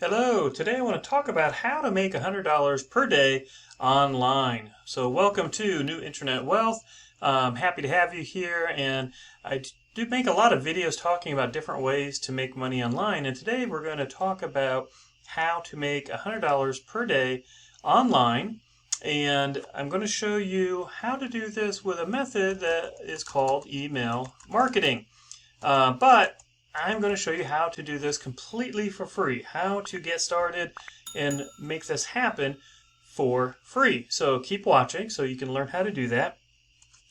Hello, today I want to talk about how to make $100 per day online. So welcome to New Internet Wealth. I'm happy to have you here, and I do make a lot of videos talking about different ways to make money online, and today we're going to talk about how to make $100 per day online, and I'm going to show you how to do this with a method that is called email marketing. But I'm going to show you how to do this completely for free, how to get started and make this happen for free. So keep watching so you can learn how to do that.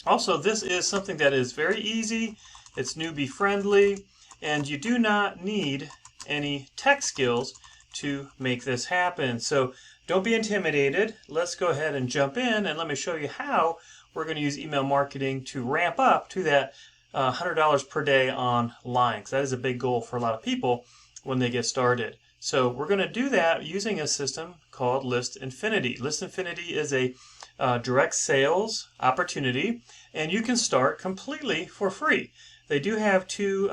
Also, this is something that is very easy, it's newbie friendly, and you do not need any tech skills to make this happen. So don't be intimidated. Let's go ahead and jump in and let me show you how we're going to use email marketing to ramp up to that $100 per day online, because that is a big goal for a lot of people when they get started. So we're going to do that using a system called List Infinity. List Infinity is a direct sales opportunity, and you can start completely for free. They do have two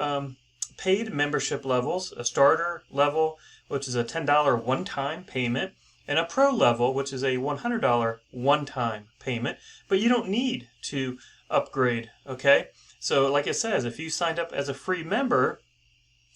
paid membership levels, a starter level, which is a $10 one-time payment, and a pro level, which is a $100 one-time payment, but you don't need to upgrade, okay? So like it says, if you signed up as a free member,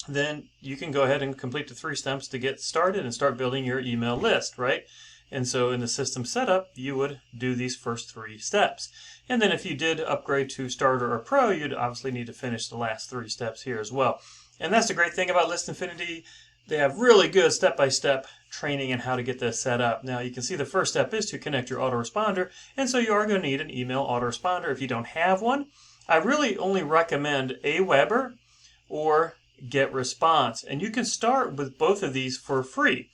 then you can go ahead and complete the 3 steps to get started and start building your email list, right? And so in the system setup, you would do these first 3 steps. And then if you did upgrade to starter or pro, you'd obviously need to finish the last 3 steps here as well. And that's the great thing about List Infinity. They have really good step-by-step training in how to get this set up. Now you can see the first step is to connect your autoresponder, and so you are going to need an email autoresponder. If you don't have one, I really only recommend Aweber or GetResponse, and you can start with both of these for free.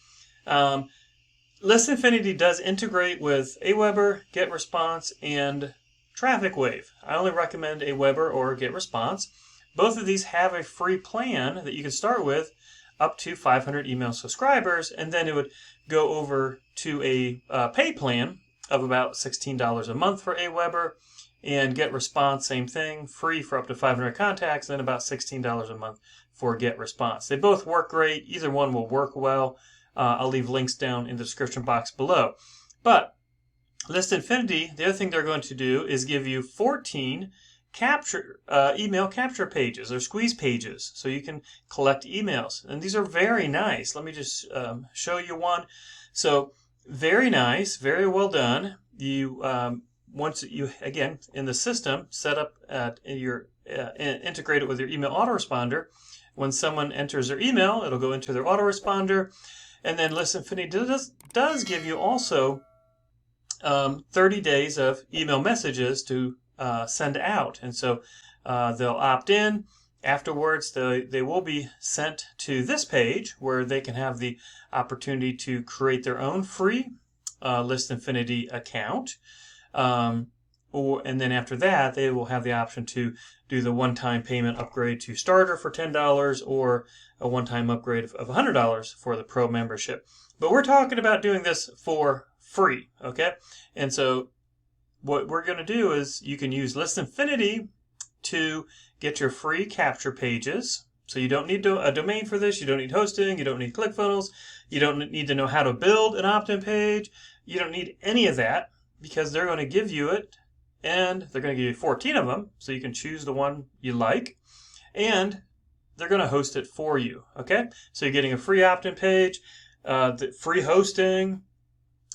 List Infinity does integrate with Aweber, GetResponse, and TrafficWave. I only recommend Aweber or GetResponse. Both of these have a free plan that you can start with up to 500 email subscribers, and then it would go over to a pay plan of about $16 a month for Aweber, and GetResponse, same thing, free for up to 500 contacts, and about $16 a month for GetResponse. They both work great. Either one will work well. I'll leave links down in the description box below. But List Infinity, the other thing they're going to do is give you 14 email capture pages or squeeze pages, so you can collect emails. And these are very nice. Let me just show you one. So very nice, very well done. You once you, again, in the system, set up integrate it with your email autoresponder. When someone enters their email, it'll go into their autoresponder. And then List Infinity does give you also 30 days of email messages to send out. And so they'll opt in. Afterwards, they will be sent to this page where they can have the opportunity to create their own free List Infinity account. And then after that, they will have the option to do the one-time payment upgrade to starter for $10 or a one-time upgrade of $100 for the pro membership. But we're talking about doing this for free, okay? And so what we're going to do is you can use List Infinity to get your free capture pages. So you don't need a domain for this. You don't need hosting. You don't need ClickFunnels. You don't need to know how to build an opt-in page. You don't need any of that, because they're going to give you it, and they're going to give you 14 of them, so you can choose the one you like, and they're going to host it for you, okay? So you're getting a free opt-in page, the free hosting,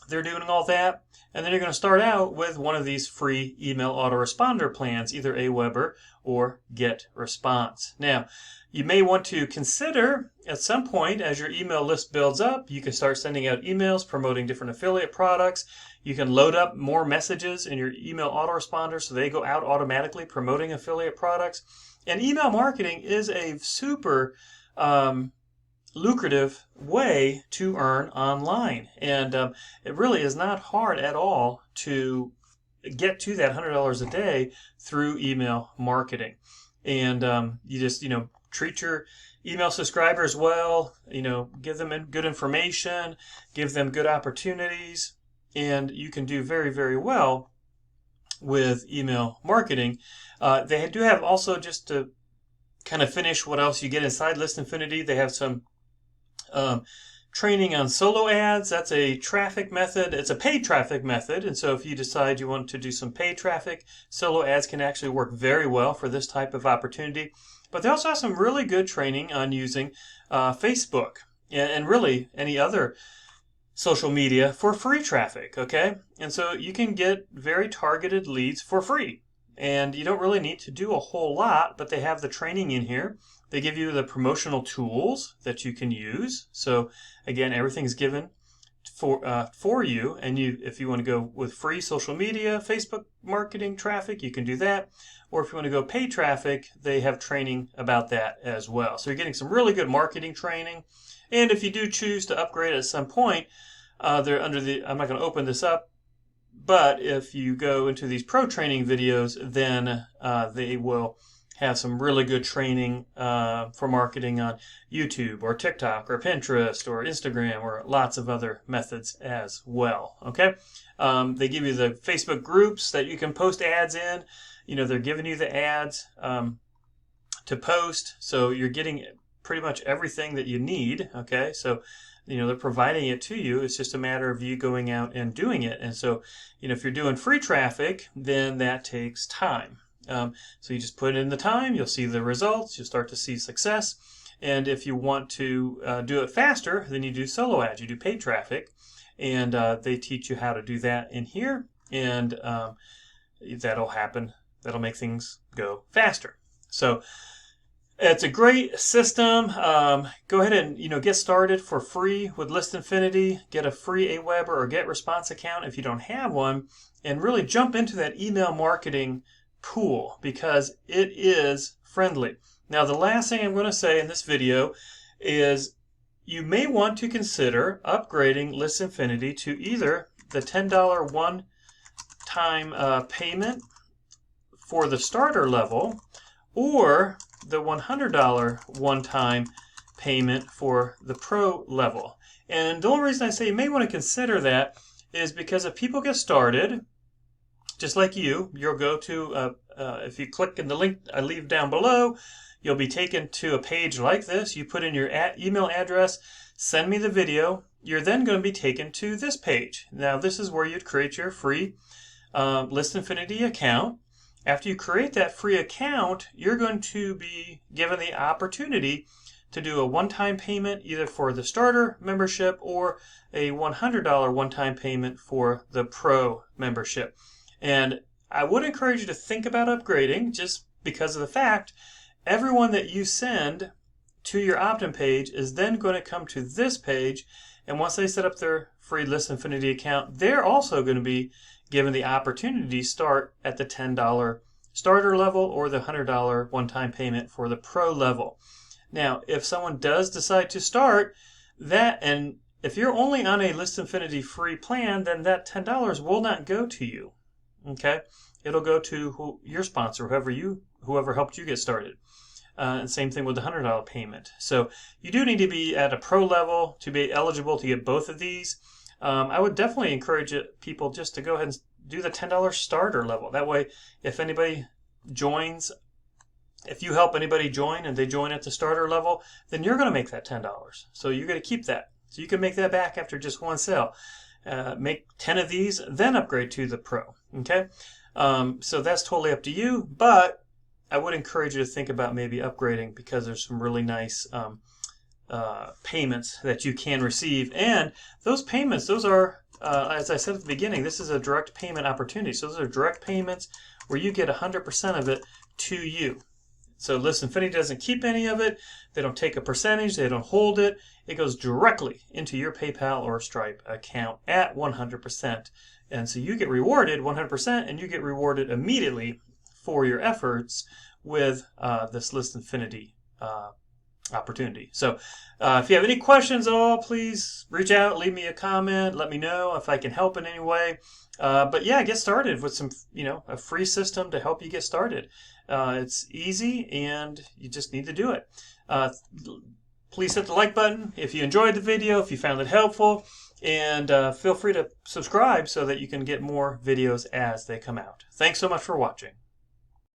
they're doing all that, and then you're going to start out with one of these free email autoresponder plans, either Aweber or GetResponse. Now, you may want to consider at some point, as your email list builds up, you can start sending out emails promoting different affiliate products. You can load up more messages in your email autoresponder so they go out automatically promoting affiliate products. And email marketing is a super lucrative way to earn online. And it really is not hard at all to get to that $100 a day through email marketing. And you just, treat your email subscribers well, give them good information, give them good opportunities, and you can do very, very well with email marketing. They do have also, just to kind of finish what else you get inside List Infinity, they have some training on solo ads. That's a traffic method. It's a paid traffic method. And so if you decide you want to do some paid traffic, solo ads can actually work very well for this type of opportunity. But they also have some really good training on using Facebook and really any other social media for free traffic, okay? And so you can get very targeted leads for free. And you don't really need to do a whole lot, but they have the training in here. They give you the promotional tools that you can use. So again, everything's given for you. And if you want to go with free social media, Facebook marketing traffic, you can do that. Or if you want to go paid traffic, they have training about that as well. So you're getting some really good marketing training. And if you do choose to upgrade at some point, they're under I'm not going to open this up, but if you go into these pro training videos, then they will have some really good training for marketing on YouTube or TikTok or Pinterest or Instagram or lots of other methods as well. Okay, they give you the Facebook groups that you can post ads in. You know, they're giving you the ads to post, so you're getting pretty much everything that you need. Okay, so you know, they're providing it to you. It's just a matter of you going out and doing it. And so, you know, if you're doing free traffic, then that takes time. So you just put in the time, you'll see the results, you'll start to see success. And if you want to do it faster, then you do solo ads, you do paid traffic. And they teach you how to do that in here. And that'll happen. That'll make things go faster. So it's a great system. Go ahead and get started for free with List Infinity. Get a free Aweber or GetResponse account if you don't have one, and really jump into that email marketing pool because it is friendly. Now, the last thing I'm going to say in this video is you may want to consider upgrading List Infinity to either the $10 one-time payment for the starter level or the $100 one-time payment for the pro level. And the only reason I say you may want to consider that is because if people get started, just like you'll go to, if you click in the link I leave down below, you'll be taken to a page like this. You put in your email address, send me the video. You're then going to be taken to this page. Now, this is where you'd create your free List Infinity account. After you create that free account, you're going to be given the opportunity to do a one-time payment either for the starter membership or a $100 one-time payment for the pro membership. And I would encourage you to think about upgrading just because of the fact everyone that you send to your opt-in page is then going to come to this page, and once they set up their free List Infinity account, they're also going to be given the opportunity to start at the $10 starter level or the $100 one-time payment for the pro level. Now, if someone does decide to start that, and if you're only on a List Infinity free plan, then that $10 will not go to you. Okay, it'll go to your sponsor, whoever helped you get started. And same thing with the $100 payment. So you do need to be at a pro level to be eligible to get both of these. I would definitely encourage people just to go ahead and do the $10 starter level. That way, if anybody joins, if you help anybody join and they join at the starter level, then you're going to make that $10. So you're going to keep that. So you can make that back after just one sale. Make 10 of these, then upgrade to the pro. Okay? So that's totally up to you, but I would encourage you to think about maybe upgrading because there's some really nice payments that you can receive. And those payments, those are, as I said at the beginning, this is a direct payment opportunity. So those are direct payments where you get 100% of it to you. So List Infinity doesn't keep any of it. They don't take a percentage. They don't hold it. It goes directly into your PayPal or Stripe account at 100%. And so you get rewarded 100%, and you get rewarded immediately for your efforts with this List Infinity opportunity. So if you have any questions at all, please reach out, leave me a comment, let me know if I can help in any way. But yeah, get started with some, a free system to help you get started. It's easy and you just need to do it. Please hit the like button if you enjoyed the video, if you found it helpful, and feel free to subscribe so that you can get more videos as they come out. Thanks so much for watching.